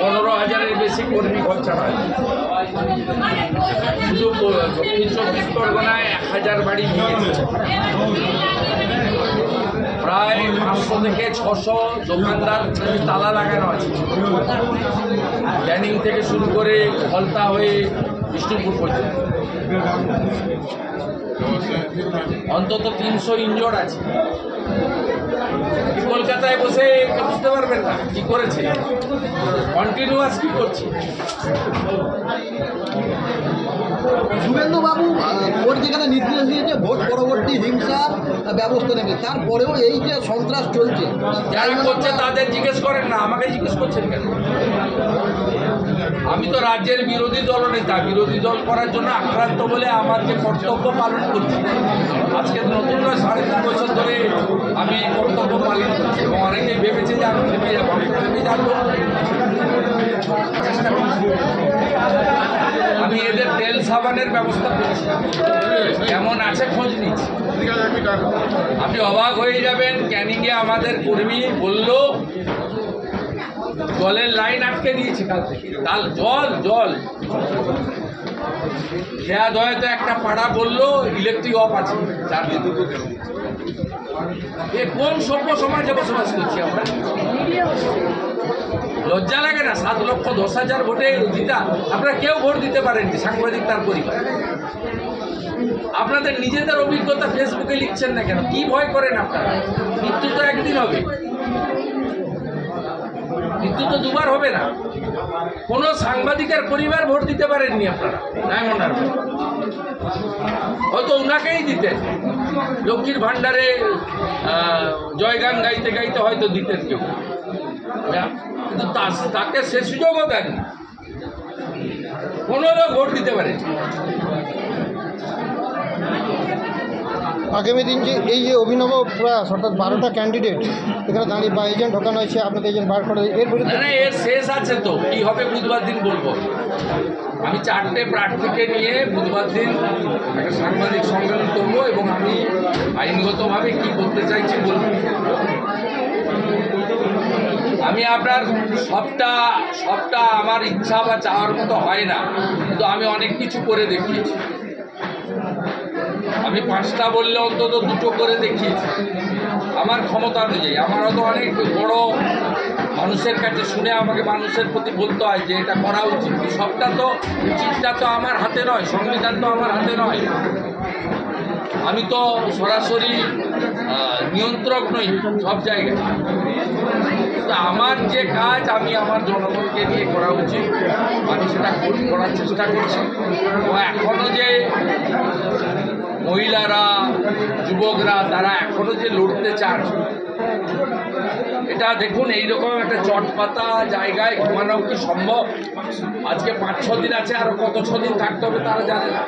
15,000-এর বেশি কর্মী ঘর ছাড়া আছে। শুধু দক্ষিণ 24 পরগনায় 1,000 বাড়ি ভেঙে গেছে। প্রায় 500 থেকে 600 দোকানদার তালা লাগানো আছে। ক্যানিং থেকে শুরু করে ফলতা হয়ে বিষ্ণুপুর পর্যন্ত অন্তত 300 ইনজোর্ড আছে। কলকাতায় বসে বুঝতে পারবেন না কি করেছে, কন্টিনিউয়াস কি করছে। শুভেন্দুবাবু ভোট যেখানে নির্দেশ দিয়েছে ভোট পরবর্তী হিংসার ব্যবস্থা নেবে, তারপরেও এই যে সন্ত্রাস চলছে যারা করছে তাদের জিজ্ঞেস করেন না, আমাকে জিজ্ঞেস করছেন কেন? আমি তো রাজ্যের বিরোধী দলনেতা, বিরোধী দল করার জন্য আক্রান্ত বলে আমার যে কর্তব্য পালন করছি। আজকে নতুন 3.5 বছর ধরে আমি এই কর্তব্য পালন করছি এবং অনেকেই ভেবেছে যে আমি থেমে যাবো, থেমে যাবো চেষ্টা করছি। আমি এদের তেল সাবানের ব্যবস্থা করছি, কেমন আছে খোঁজ নিচ্ছি। আপনি অবাক হয়ে যাবেন, ক্যানিংয়ে আমাদের কর্মী বলল জলের লাইন আটকে দিয়েছে কাল থেকে। কাল জল খেয়া দয়াতে একটা পাড়া বললো ইলেকট্রিক অফ আছে 4 দিন। এ কোন সভ্য সমাজে বসবাস করছি আমরা? লজ্জা লাগে না? 7,10,000 ভোটে জিতা। আপনারা কেউ ভোট দিতে পারেননি, সাংবাদিক তার পরিবার। আপনাদের নিজেদের অভিজ্ঞতা ফেসবুকে লিখছেন না কেন? কি ভয় করেন আপনারা? মৃত্যু তো একদিন হবে, মৃত্যু তো দুবার হবে না। কোনো সাংবাদিকের পরিবার ভোট দিতে পারেননি আপনারা ডায়মন্ড হারবার। হয়তো ওনাকেই দিতেন, লক্ষ্মীর ভাণ্ডারে জয়গান গাইতে গাইতে হয়তো দিতেন কেউ, কিন্তু তাকে সে সুযোগও দেন। কোনো লোক ভোট দিতে পারে। আগামী দিন যে এই যে অভিনব প্রয়াস, অর্থাৎ 12টা ক্যান্ডিডেট এখানে দাঁড়িয়ে বা এজেন্ট ঢোকানো হয়েছে, আপনাদের এজেন্ট বার করে, এর বিরুদ্ধে না, এর শেষ আছে তো, কি হবে বুধবার দিন বলবো। আমি 4টে প্রার্থীকে নিয়ে বুধবার দিন একটা সাংবাদিক সম্মেলন করবো এবং আমি আইনগতভাবে কি করতে চাইছি বলবো। আমি আপনার সবটা আমার ইচ্ছা বা চাওয়ার মতো হয় না, কিন্তু আমি অনেক কিছু করে দেখিয়েছি। আমি 5টা বললে অন্তত 2টো করে দেখিয়েছি আমার ক্ষমতা অনুযায়ী। আমার হয়তো অনেক বড় মানুষের কাছে শুনে আমাকে মানুষের প্রতি বলতে হয় যে এটা করা উচিত। সবটা তো উচিতটা তো আমার হাতে নয়, সংবিধান তো আমার হাতে নয়। আমি তো সরাসরি নিয়ন্ত্রক নই সব জায়গায়। তো আমার যে কাজ আমি আমার জনগণকে নিয়ে করা উচিত, আমি সেটা করার চেষ্টা করছি। তো এখনও যে মহিলারা, যুবকরা তারা এখনও যে লড়তে চান, এটা দেখুন এইরকম একটা চটপাতা জায়গায় ঘুমানো কি সম্ভব? আজকে 5-6 দিন আছে, আরও কত 6 দিন থাকতে হবে তারা জানে না।